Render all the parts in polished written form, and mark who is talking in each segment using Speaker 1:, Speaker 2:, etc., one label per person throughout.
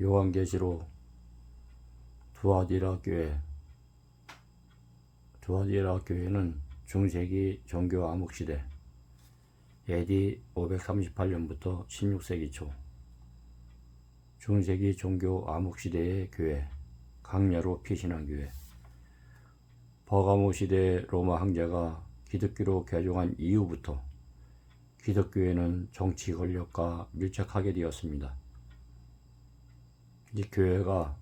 Speaker 1: 요한계시록 두아디라 교회는 중세기 종교 암흑시대 AD 538년부터 16세기 초 중세기 종교 암흑시대의 교회, 강야로 피신한 교회. 버가모 시대 로마 황제가 기독교로 개종한 이후부터 기독교회는 정치 권력과 밀착하게 되었습니다. 이 교회가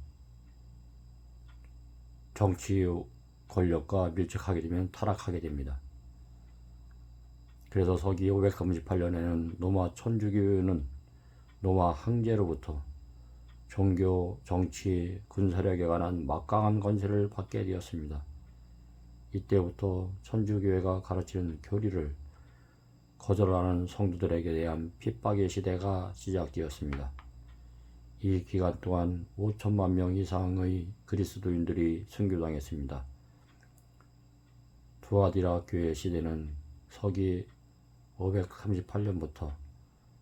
Speaker 1: 정치 권력과 밀착하게 되면 타락하게 됩니다. 그래서 서기 538년에는 로마 천주교회는 로마 황제로부터 종교, 정치, 군사력에 관한 막강한 권세를 받게 되었습니다. 이때부터 천주교회가 가르치는 교리를 거절하는 성도들에게 대한 핍박의 시대가 시작되었습니다. 이 기간 동안 5천만 명 이상의 그리스도인들이 순교당했습니다. 두아디라 교회 시대는 서기 538년부터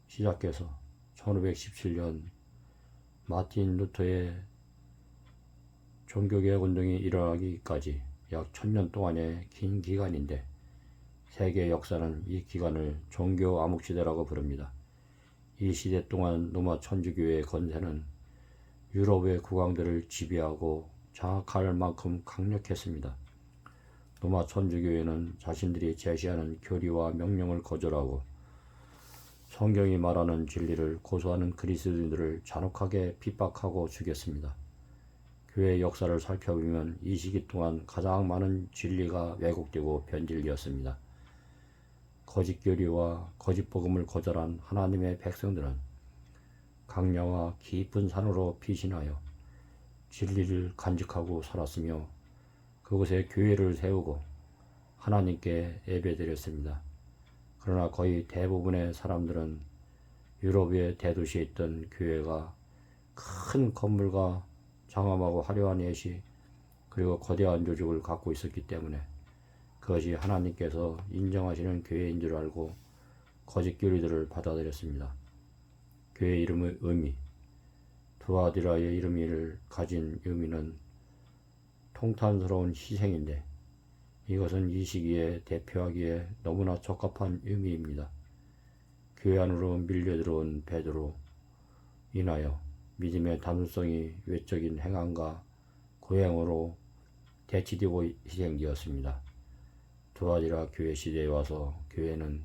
Speaker 1: 시작해서 1517년 마틴 루터의 종교개혁 운동이 일어나기까지 약 1000년 동안의 긴 기간인데 세계 역사는 이 기간을 종교 암흑시대라고 부릅니다. 이 시대 동안 로마 천주교회의 권세는 유럽의 국왕들을 지배하고 장악할 만큼 강력했습니다. 로마 천주교회는 자신들이 제시하는 교리와 명령을 거절하고 성경이 말하는 진리를 고수하는 그리스도인들을 잔혹하게 핍박하고 죽였습니다. 교회의 역사를 살펴보면 이 시기 동안 가장 많은 진리가 왜곡되고 변질되었습니다. 거짓 교리와 거짓 복음을 거절한 하나님의 백성들은 강야와 깊은 산으로 피신하여 진리를 간직하고 살았으며 그곳에 교회를 세우고 하나님께 예배드렸습니다. 그러나 거의 대부분의 사람들은 유럽의 대도시에 있던 교회가 큰 건물과 장엄하고 화려한 예시 그리고 거대한 조직을 갖고 있었기 때문에 그것이 하나님께서 인정하시는 교회인 줄 알고 거짓 교리들을 받아들였습니다. 교회 이름의 의미, 두아디라의 이름을 가진 의미는 통탄스러운 희생인데 이것은 이 시기에 대표하기에 너무나 적합한 의미입니다. 교회 안으로 밀려들어온 베드로 인하여 믿음의 단순성이 외적인 행함과 고행으로 대치되고 희생되었습니다. 두아디라 교회 시대에 와서 교회는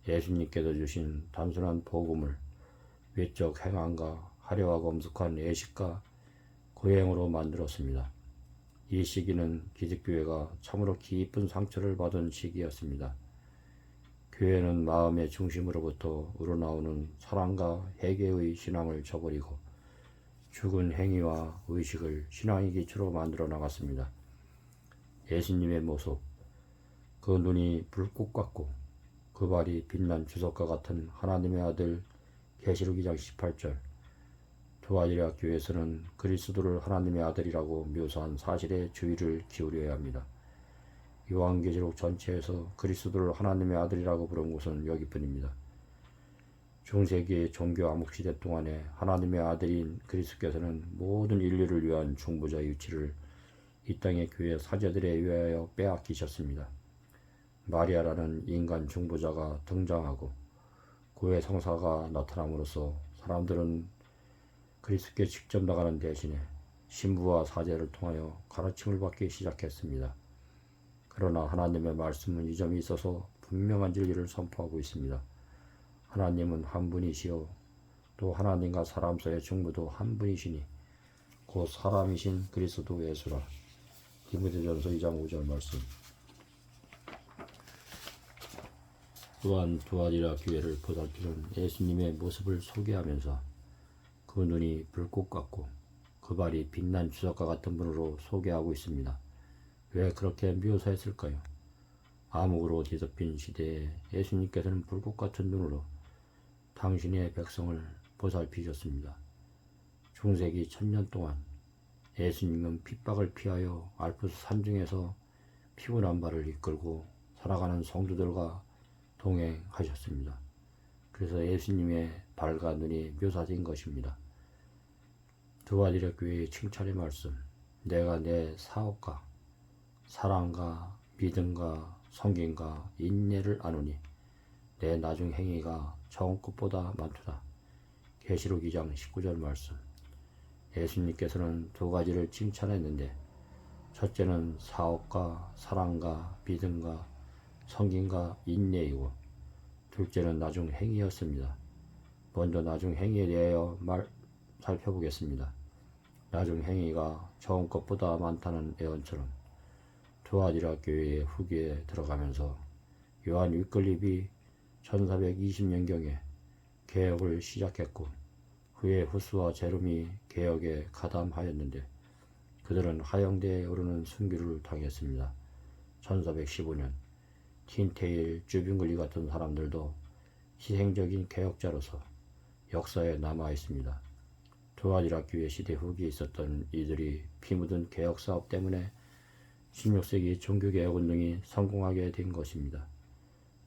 Speaker 1: 예수님께서 주신 단순한 복음을 외적 행함과 화려하고 엄숙한 예식과 고행으로 만들었습니다. 이 시기는 기독교회가 참으로 깊은 상처를 받은 시기였습니다. 교회는 마음의 중심으로부터 우러나오는 사랑과 회개의 신앙을 저버리고 죽은 행위와 의식을 신앙의 기초로 만들어 나갔습니다. 예수님의 모습, 그 눈이 불꽃 같고 그 발이 빛난 주석과 같은 하나님의 아들 계시록 2장 18절 두아디라 교회에서는 그리스도를 하나님의 아들이라고 묘사한 사실에 주의를 기울여야 합니다. 요한계시록 전체에서 그리스도를 하나님의 아들이라고 부른 곳은 여기뿐입니다. 중세기의 종교 암흑시대 동안에 하나님의 아들인 그리스도께서는 모든 인류를 위한 중보자의 위치를 이 땅의 교회 사제들에 의하여 빼앗기셨습니다. 마리아라는 인간 중보자가 등장하고 그의 성사가 나타남으로써 사람들은 그리스도께 직접 나가는 대신에 신부와 사제를 통하여 가르침을 받기 시작했습니다. 그러나 하나님의 말씀은 이 점이 있어서 분명한 진리를 선포하고 있습니다. 하나님은 한 분이시요 또 하나님과 사람 사이의 중보도 한 분이시니 곧 사람이신 그리스도 예수라. 디모데전서 2장 5절 말씀. 또한 두아디라 교회를 보살피는 예수님의 모습을 소개하면서 그 눈이 불꽃 같고 그 발이 빛난 주석과 같은 분으로 소개하고 있습니다. 왜 그렇게 묘사했을까요? 암흑으로 뒤덮인 시대에 예수님께서는 불꽃 같은 눈으로 당신의 백성을 보살피셨습니다. 중세기 1000년 동안 예수님은 핍박을 피하여 알프스 산중에서 피곤한 발을 이끌고 살아가는 성도들과 동행하셨습니다. 그래서 예수님의 발과 눈이 묘사된 것입니다. 두아디라 교회의 칭찬의 말씀. 내가 내 사업과 사랑과 믿음과 성김과 인내를 아노니 내 나중 행위가 정 끝보다 많도다. 계시록 2장 19절 말씀. 예수님께서는 두 가지를 칭찬했는데 첫째는 사업과 사랑과 믿음과 성김과 인내이고 둘째는 나중 행위였습니다. 먼저 나중 행위에 대하여 살펴보겠습니다. 나중 행위가 처음 것보다 많다는 예언처럼 두아디라 교회의 후기에 들어가면서 요한 윗글립이 1420년경에 개혁을 시작했고 후에 후스와 제롬이 개혁에 가담하였는데 그들은 하영대에 오르는 순교를 당했습니다. 1415년 틴테일, 주빙글리 같은 사람들도 희생적인 개혁자로서 역사에 남아 있습니다. 두아디라 교회 시대 후기에 있었던 이들이 피 묻은 개혁 사업 때문에 16세기 종교개혁 운동이 성공하게 된 것입니다.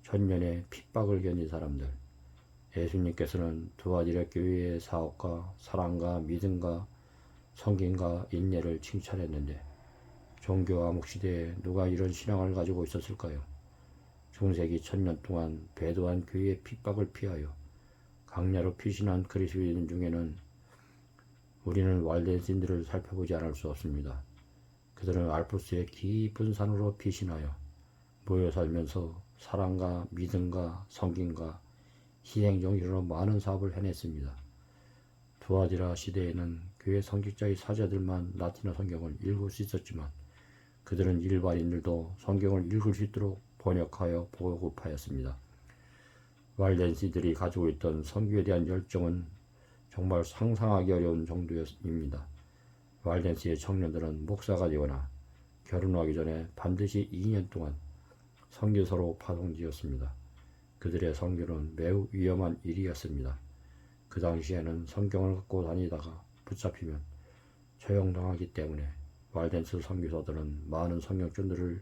Speaker 1: 천년의 핍박을 견딘 사람들, 예수님께서는 두아디라 교회의 사업과 사랑과 믿음과 성김과 인내를 칭찬했는데 종교 암흑 시대에 누가 이런 신앙을 가지고 있었을까요? 중세기 1000년 동안 배도한 교회의 핍박을 피하여 강야로 피신한 그리스도인 중에는 우리는 왈덴신들을 살펴보지 않을 수 없습니다. 그들은 알프스의 깊은 산으로 피신하여 모여 살면서 사랑과 믿음과 성김과 희생 정신으로 많은 사업을 해냈습니다. 두아디라 시대에는 교회 성직자의 사제들만 라틴어 성경을 읽을 수 있었지만 그들은 일반인들도 성경을 읽을 수 있도록 번역하여 보급하였습니다. 왈덴시들이 가지고 있던 선교에 대한 열정은 정말 상상하기 어려운 정도입니다. 왈덴시의 청년들은 목사가 되거나 결혼하기 전에 반드시 2년 동안 선교사로 파송되었습니다. 그들의 선교는 매우 위험한 일이었습니다. 그 당시에는 성경을 갖고 다니다가 붙잡히면 처형당하기 때문에 왈덴스 선교사들은 많은 성경줄들을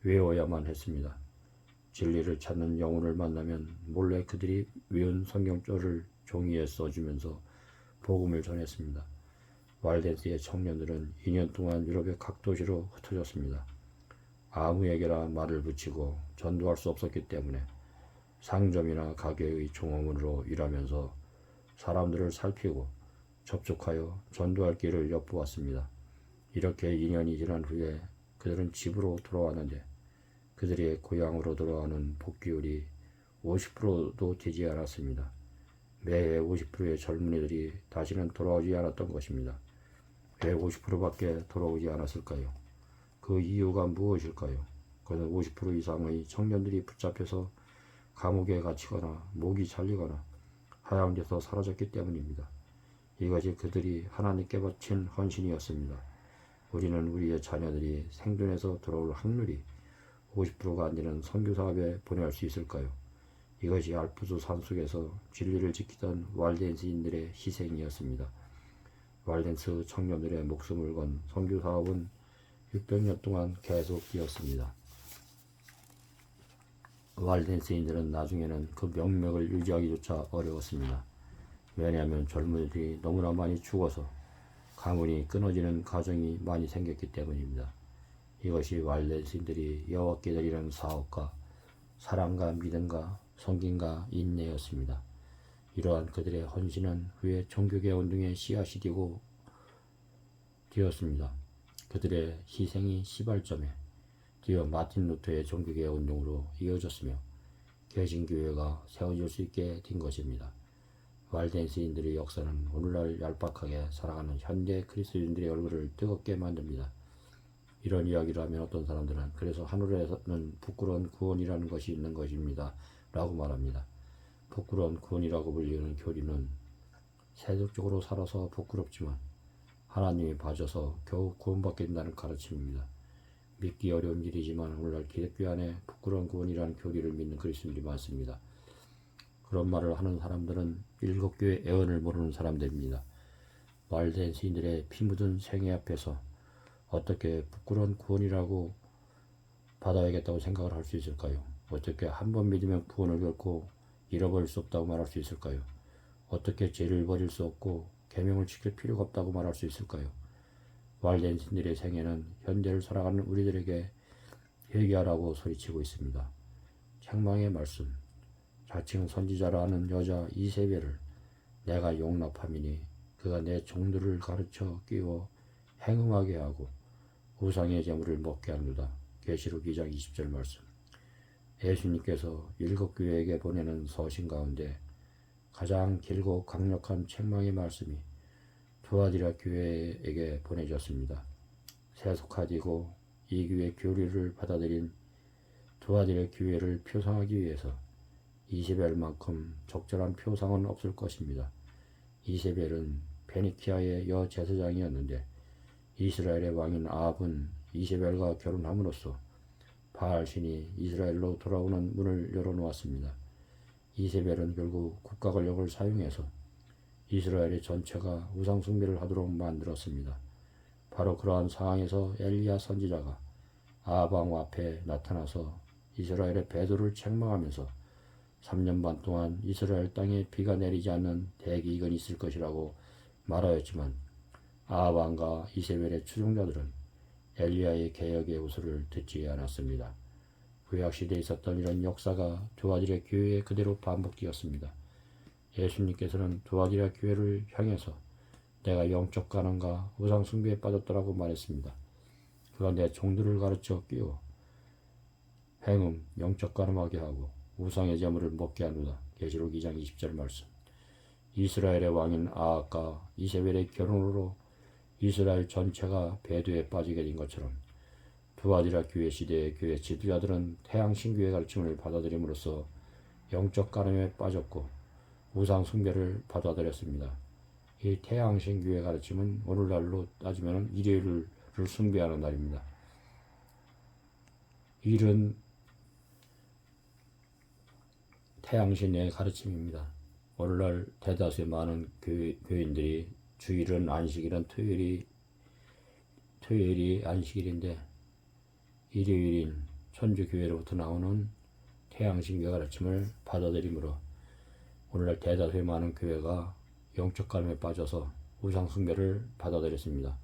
Speaker 1: 외워야만 했습니다. 진리를 찾는 영혼을 만나면 몰래 그들이 외운 성경줄을 종이에 써주면서 복음을 전했습니다. 왈덴스의 청년들은 2년 동안 유럽의 각 도시로 흩어졌습니다. 아무에게나 말을 붙이고 전도할 수 없었기 때문에 상점이나 가게의 종업원으로 일하면서 사람들을 살피고 접촉하여 전도할 길을 엿보았습니다. 이렇게 2년이 지난 후에 그들은 집으로 돌아왔는데 그들의 고향으로 돌아가는 복귀율이 50%도 되지 않았습니다. 매해 50%의 젊은이들이 다시는 돌아오지 않았던 것입니다. 왜 50%밖에 돌아오지 않았을까요? 그 이유가 무엇일까요? 그것은 50% 이상의 청년들이 붙잡혀서 감옥에 갇히거나 목이 잘리거나 하향돼서 사라졌기 때문입니다. 이것이 그들이 하나님께 바친 헌신이었습니다. 우리는 우리의 자녀들이 생존해서 돌아올 확률이 50%가 안 되는 선교사업에 보낼 수 있을까요? 이것이 알프스 산속에서 진리를 지키던 왈덴스인들의 희생이었습니다. 왈덴스 청년들의 목숨을 건 선교사업은 600년 동안 계속되었습니다. 왈덴스인들은 나중에는 그 명맥을 유지하기조차 어려웠습니다. 왜냐하면 젊은이들이 너무나 많이 죽어서 가문이 끊어지는 가정이 많이 생겼기 때문입니다. 이것이 왈덴스인들이 여호와께 드리는 사업과 사랑과 믿음과 성김과 인내였습니다. 이러한 그들의 헌신은 후에 종교개혁 운동의 씨앗이 되었습니다. 그들의 희생이 시발점에 뒤어 마틴 루터의 종교개혁 운동으로 이어졌으며 개신교회가 세워질 수 있게 된 것입니다. 왈덴스인들의 역사는 오늘날 얄팍하게 살아가는 현대 그리스도인들의 얼굴을 뜨겁게 만듭니다. 이런 이야기를 하면 어떤 사람들은 그래서 하늘에는 부끄러운 구원이라는 것이 있는 것입니다 라고 말합니다. 부끄러운 구원이라고 불리는 교리는 세속적으로 살아서 부끄럽지만 하나님이 봐줘서 겨우 구원받게 된다는 가르침입니다. 믿기 어려운 일이지만 오늘날 기독교 안에 부끄러운 구원이라는 교리를 믿는 그리스도인들이 많습니다. 그런 말을 하는 사람들은 일곱교의 애언을 모르는 사람들입니다. 왈덴스인들의 피 묻은 생애 앞에서 어떻게 부끄러운 구원이라고 받아야겠다고 생각을 할 수 있을까요? 어떻게 한 번 믿으면 구원을 결코 잃어버릴 수 없다고 말할 수 있을까요? 어떻게 죄를 버릴 수 없고 계명을 지킬 필요가 없다고 말할 수 있을까요? 부활된 신들의 생애는 현대를 살아가는 우리들에게 회개하라고 소리치고 있습니다. 책망의 말씀. 자칭 선지자라 하는 여자 이세벨을 내가 용납함이니 그가 내 종들을 가르쳐 끼워 행음하게 하고 우상의 제물을 먹게 하노라. 계시록 2장 20절 말씀. 예수님께서 일곱 교회에게 보내는 서신 가운데 가장 길고 강력한 책망의 말씀이 두아디라 교회에게 보내졌습니다. 세속화되고 이 교회 교리를 받아들인 두아디라 교회를 표상하기 위해서 이세벨만큼 적절한 표상은 없을 것입니다. 이세벨은 페니키아의 여제사장이었는데 이스라엘의 왕인 아합은 이세벨과 결혼함으로써 바알신이 이스라엘로 돌아오는 문을 열어놓았습니다. 이세벨은 결국 국가 권력을 사용해서 이스라엘의 전체가 우상 숭배를 하도록 만들었습니다. 바로 그러한 상황에서 엘리야 선지자가 아합 왕 앞에 나타나서 이스라엘의 배도를 책망하면서 3년 반 동안 이스라엘 땅에 비가 내리지 않는 대기근이 있을 것이라고 말하였지만 아합 왕과 이세벨의 추종자들은 엘리야의 개혁의 호소를 듣지 않았습니다. 구약시대에 있었던 이런 역사가 두아디라 교회에 그대로 반복되었습니다. 예수님께서는 두아디라 교회를 향해서 내가 영적 가난과 우상 숭배에 빠졌더라고 말했습니다. 그가 내 종들을 가르쳐 끼워 행음, 영적 가늠하게 하고 우상의 제물을 먹게 하노라. 계시록 2장 20절 말씀. 이스라엘의 왕인 아합과 이세벨의 결혼으로 이스라엘 전체가 배도에 빠지게 된 것처럼 두아디라 교회 시대의 교회 지도자들은 태양신교의 가르침을 받아들임으로써 영적 가늠에 빠졌고 우상 숭배를 받아들였습니다. 이 태양신교의 가르침은 오늘날로 따지면 일요일을 숭배하는 날입니다. 일은 태양신의 가르침입니다. 오늘날 대다수의 많은 교인들이 주일은 안식일은 토요일이 안식일인데 일요일인 천주교회로부터 나오는 태양신교 가르침을 받아들이므로 오늘날 대다수의 많은 교회가 영적 가늠에 빠져서 우상 숭배를 받아들였습니다.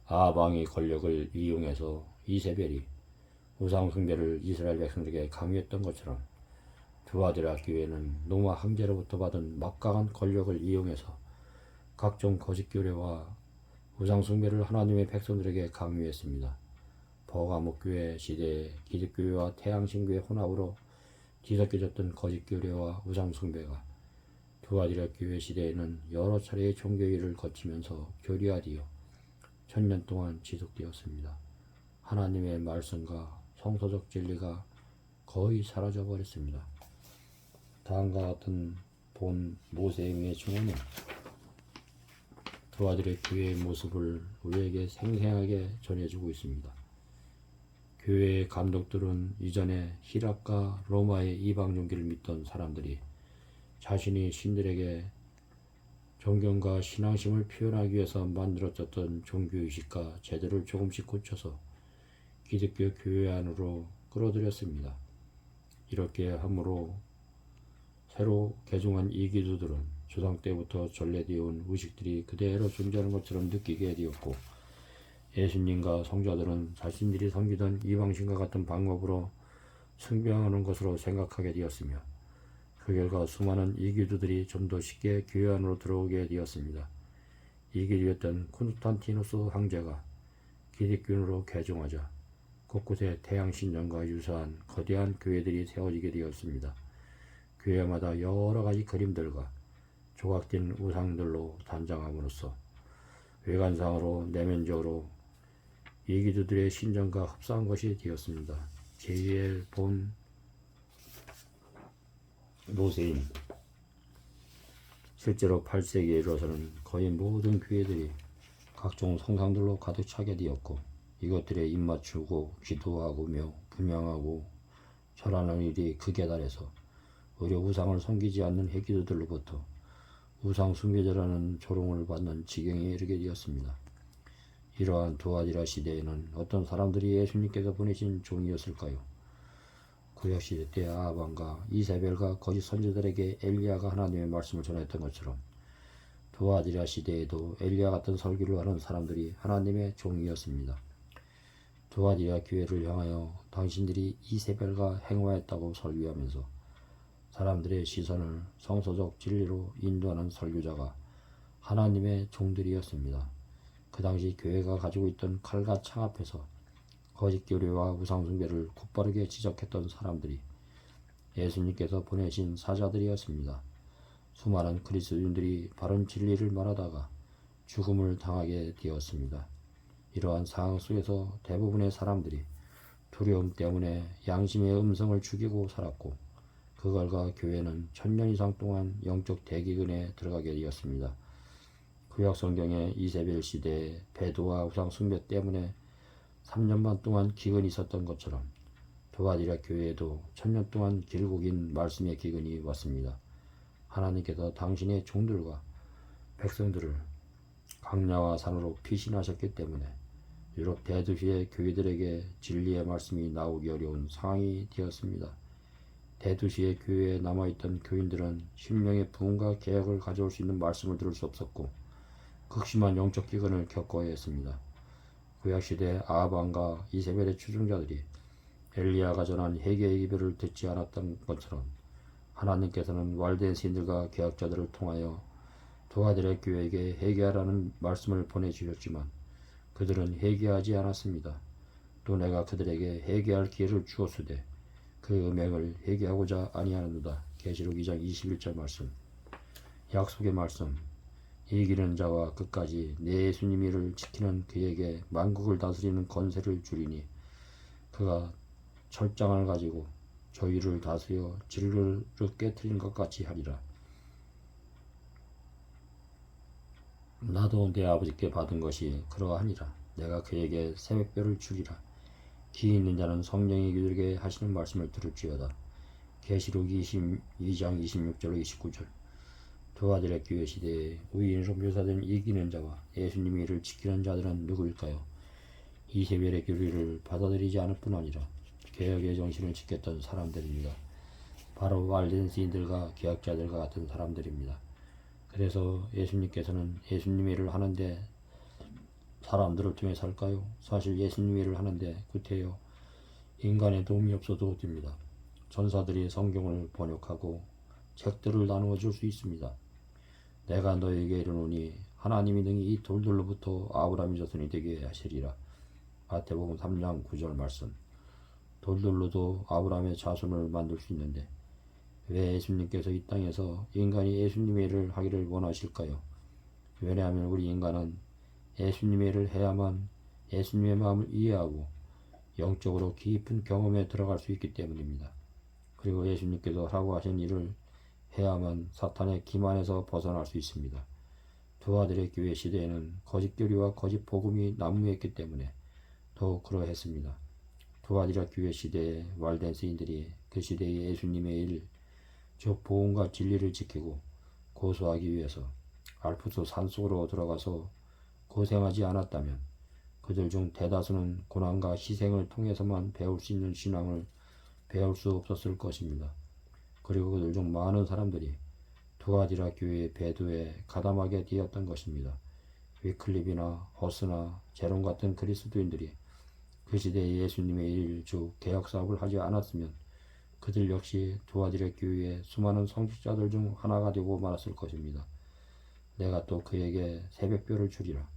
Speaker 1: 아합 왕의 권력을 이용해서 이세벨이 우상 숭배를 이스라엘 백성들에게 강요했던 것처럼 두아디라 교회는 노마 황제로부터 받은 막강한 권력을 이용해서 각종 거짓 교례와 우상 숭배를 하나님의 백성들에게 강요했습니다. 버가목 교회 시대의 기독교회와 태양신교의 혼합으로 뒤섞여졌던 거짓 교례와 우상 숭배가 두아디라 교회 시대에는 여러 차례의 종교일을 거치면서 교리화되어 1000년 동안 지속되었습니다. 하나님의 말씀과 성서적 진리가 거의 사라져 버렸습니다. 다음과 같은 본 모세의 증언은 두아디라 교회의 모습을 우리에게 생생하게 전해주고 있습니다. 교회의 감독들은 이전에 히락과 로마의 이방 종교를 믿던 사람들이 자신이 신들에게 존경과 신앙심을 표현하기 위해서 만들어졌던 종교의식과 제도를 조금씩 고쳐서 기독교 교회 안으로 끌어들였습니다. 이렇게 함으로 새로 개종한 이기도들은 조상 때부터 전래되어 온 의식들이 그대로 존재하는 것처럼 느끼게 되었고 예수님과 성자들은 자신들이 섬기던 이방신과 같은 방법으로 숭배하는 것으로 생각하게 되었으며 그 결과 수많은 이기도들이 좀 더 쉽게 교회 안으로 들어오게 되었습니다. 이기도였던 콘스탄티누스 황제가 기독교인으로 개종하자 곳곳에 태양신전과 유사한 거대한 교회들이 세워지게 되었습니다. 교회마다 여러 가지 그림들과 조각된 우상들로 단장함으로써 외관상으로 내면적으로 이기도들의 신전과 흡사한 것이 되었습니다. 제2의 본 모세인 실제로 8세기에 이르러서는 거의 모든 교회들이 각종 성상들로 가득 차게 되었고 이것들에 입맞추고 기도하고며 분양하고 절하는 일이 극에 달해서 오히려 우상을 섬기지 않는 해기도들로부터 우상 숭배자라는 조롱을 받는 지경에 이르게 되었습니다. 이러한 두아디라 시대에는 어떤 사람들이 예수님께서 보내신 종이었을까요? 구약시대 때 아합 왕과 이세벨과 거짓 선지자들에게 엘리야가 하나님의 말씀을 전했던 것처럼 두아디라 시대에도 엘리야 같은 설교를 하는 사람들이 하나님의 종이었습니다. 두아디라 교회를 향하여 당신들이 이세벨과 행화했다고 설교하면서 사람들의 시선을 성서적 진리로 인도하는 설교자가 하나님의 종들이었습니다. 그 당시 교회가 가지고 있던 칼과 창 앞에서 거짓 교리와 우상숭배를 곧바르게 지적했던 사람들이 예수님께서 보내신 사자들이었습니다. 수많은 그리스도인들이 바른 진리를 말하다가 죽음을 당하게 되었습니다. 이러한 상황 속에서 대부분의 사람들이 두려움 때문에 양심의 음성을 죽이고 살았고 그 결과 교회는 1000년 이상 동안 영적 대기근에 들어가게 되었습니다. 구약 성경의 이세벨 시대에 배도와 우상 숭배 때문에 3년 반 동안 기근이 있었던 것처럼 두아디라 교회에도 1000년 동안 길고 긴 말씀의 기근이 왔습니다. 하나님께서 당신의 종들과 백성들을 강야와 산으로 피신하셨기 때문에 유럽 대도시의 교회들에게 진리의 말씀이 나오기 어려운 상황이 되었습니다. 대도시의 교회에 남아있던 교인들은 심령의 부흥과 개혁을 가져올 수 있는 말씀을 들을 수 없었고 극심한 영적 기근을 겪어야 했습니다. 구약시대 아합왕과 이세벨의 추종자들이 엘리야가 전한 회개의 기별을 듣지 않았던 것처럼 하나님께서는 왈된 신들과 개혁자들을 통하여 두아디라 교회에게 회개하라는 말씀을 보내주셨지만 그들은 회개하지 않았습니다. 또 내가 그들에게 회개할 기회를 주었으되 그 음행을 회개하고자 아니하는도다. 계시록 2장 21절 말씀. 약속의 말씀. 이기는 자와 끝까지 내 예수님이를 지키는 그에게 만국을 다스리는 권세를 주리니 그가 철장을 가지고 저희를 다스려 진리를 깨트린 것 같이 하리라. 나도 내 아버지께 받은 것이 그러하니라. 내가 그에게 새벽별을 주리라. 귀 있는 자는 성령이 그들에게 하시는 말씀을 들을지어다. 계시록 22장 26절로 29절. 두아디라 교회 시대에 의인으로 묘사된 이기는 자와 예수님의 일을 지키는 자들은 누구일까요? 이세벨의 교리를 받아들이지 않을 뿐 아니라 개혁의 정신을 지켰던 사람들입니다. 바로 왈렌시인들과 개혁자들과 같은 사람들입니다. 그래서 예수님께서는 예수님의 일을 하는데 사람들을 통해 살까요? 사실 예수님의 일을 하는데 구태여 인간의 도움이 없어도 됩니다. 전사들이 성경을 번역하고 책들을 나누어 줄 수 있습니다. 내가 너에게 이르노니 하나님이 능히 이 돌들로부터 아브라함의 자손이 되게 하시리라. 마태복음 3장 9절 말씀. 돌들로도 아브라함의 자손을 만들 수 있는데 왜 예수님께서 이 땅에서 인간이 예수님의 일을 하기를 원하실까요? 왜냐하면 우리 인간은 예수님의 일을 해야만 예수님의 마음을 이해하고 영적으로 깊은 경험에 들어갈 수 있기 때문입니다. 그리고 예수님께서 하고 하신 일을 해야만 사탄의 기만에서 벗어날 수 있습니다. 두아디라 교회 시대에는 거짓 교리와 거짓 복음이 난무했기 때문에 더욱 그러했습니다. 두아디라 교회 시대의 왈덴스인들이 그 시대의 예수님의 일, 즉 복음과 진리를 지키고 고소하기 위해서 알프스 산속으로 들어가서 고생하지 않았다면 그들 중 대다수는 고난과 희생을 통해서만 배울 수 있는 신앙을 배울 수 없었을 것입니다. 그리고 그들 중 많은 사람들이 두아디라 교회의 배도에 가담하게 되었던 것입니다. 위클립이나 허스나 제롬 같은 그리스도인들이 그 시대에 예수님의 일, 즉 개혁 사업을 하지 않았으면 그들 역시 두아디라 교회의 수많은 성직자들 중 하나가 되고 말았을 것입니다. 내가 또 그에게 새벽별을 주리라.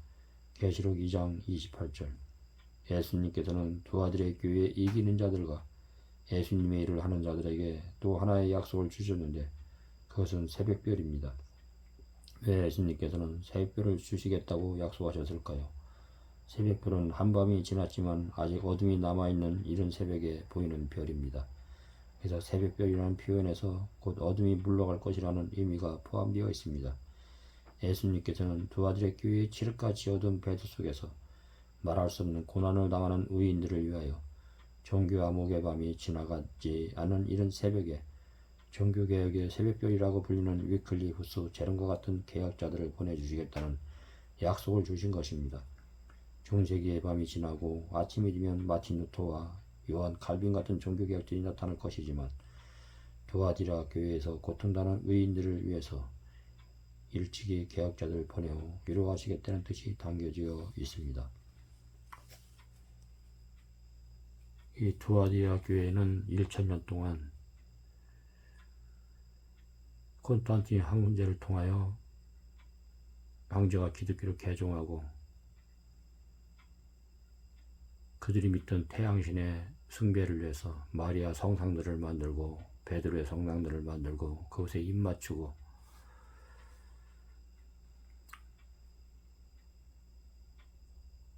Speaker 1: 계시록 2장 28절. 예수님께서는 두아디라 교회에 이기는 자들과 예수님의 일을 하는 자들에게 또 하나의 약속을 주셨는데 그것은 새벽별입니다. 왜 예수님께서는 새벽별을 주시겠다고 약속하셨을까요? 새벽별은 한밤이 지났지만 아직 어둠이 남아있는 이른 새벽에 보이는 별입니다. 그래서 새벽별이라는 표현에서 곧 어둠이 물러갈 것이라는 의미가 포함되어 있습니다. 예수님께서는 두아디라 교회의 칠흑같이 어두운 배도 속에서 말할 수 없는 고난을 당하는 의인들을 위하여 종교 암흑의 밤이 지나가지 않은 이른 새벽에 종교개혁의 새벽별이라고 불리는 위클리후스 제롬과 같은 개혁자들을 보내주시겠다는 약속을 주신 것입니다. 중세기의 밤이 지나고 아침이 되면 마틴 루터와 요한 칼빈 같은 종교개혁자들이 나타날 것이지만 두아디라 교회에서 고통당하는 의인들을 위해서 일찍이 개혁자들 보내어 위로하시겠다는 뜻이 담겨져 있습니다. 이 투아디아 교회는 1000년 동안 콘스탄틴 황제를 통하여 황제가 기독교를 개종하고 그들이 믿던 태양신의 숭배를 위해서 마리아 성상들을 만들고 베드로의 성당들을 만들고 그것에 입맞추고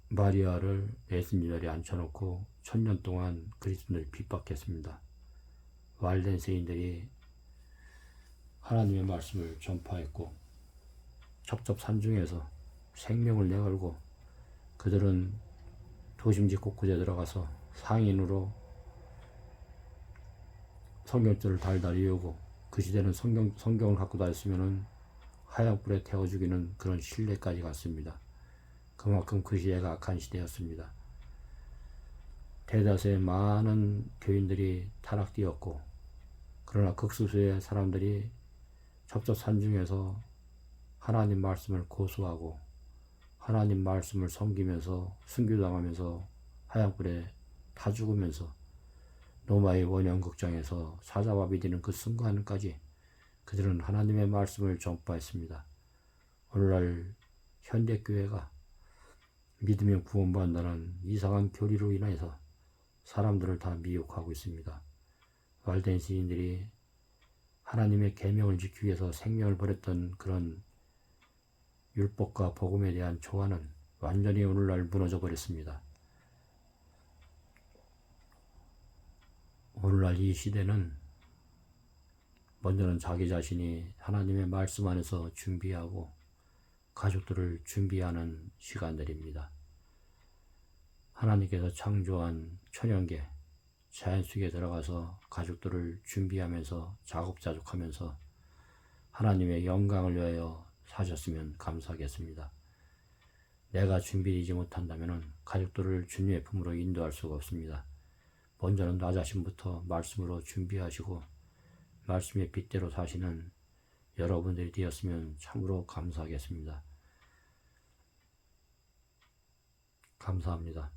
Speaker 1: 마리아를 예수님 자리에 앉혀놓고 1000년 동안 그리스도인을 핍박했습니다. walden세인들이 하나님의 말씀을 전파했고 첩첩산중에서 생명을 내걸고 그들은 도심지 곳곳에 들어가서 상인으로 성경줄을 달달 이우고 그 시대는 성경을 갖고 다녔으면 하얀불에 태워 죽이는 그런 신뢰까지 갔습니다. 그만큼 그 시대가 악한 시대였습니다. 대다수의 많은 교인들이 타락되었고 그러나 극소수의 사람들이 첩첩산중에서 하나님 말씀을 고수하고 하나님 말씀을 섬기면서 순교당하면서 하얀불에 타 죽으면서 로마의 원형극장에서 사자와 비디는 그 순간까지 그들은 하나님의 말씀을 전파했습니다. 오늘날 현대교회가 믿으면 구원받는다는 이상한 교리로 인해서 사람들을 다 미혹하고 있습니다. walden시인들이 하나님의 계명을 지키기 위해서 생명을 버렸던 그런 율법과 복음에 대한 조화는 완전히 오늘날 무너져 버렸습니다. 오늘날 이 시대는 먼저는 자기 자신이 하나님의 말씀 안에서 준비하고 가족들을 준비하는 시간들입니다. 하나님께서 창조한 천연계 자연 속에 들어가서 가족들을 준비하면서 자급자족하면서 하나님의 영광을 위하여 사셨으면 감사하겠습니다. 내가 준비되지 못한다면 가족들을 주님의 품으로 인도할 수가 없습니다. 먼저는 나 자신부터 말씀으로 준비하시고 말씀의 빛대로 사시는 여러분들이 되었으면 참으로 감사하겠습니다. 감사합니다.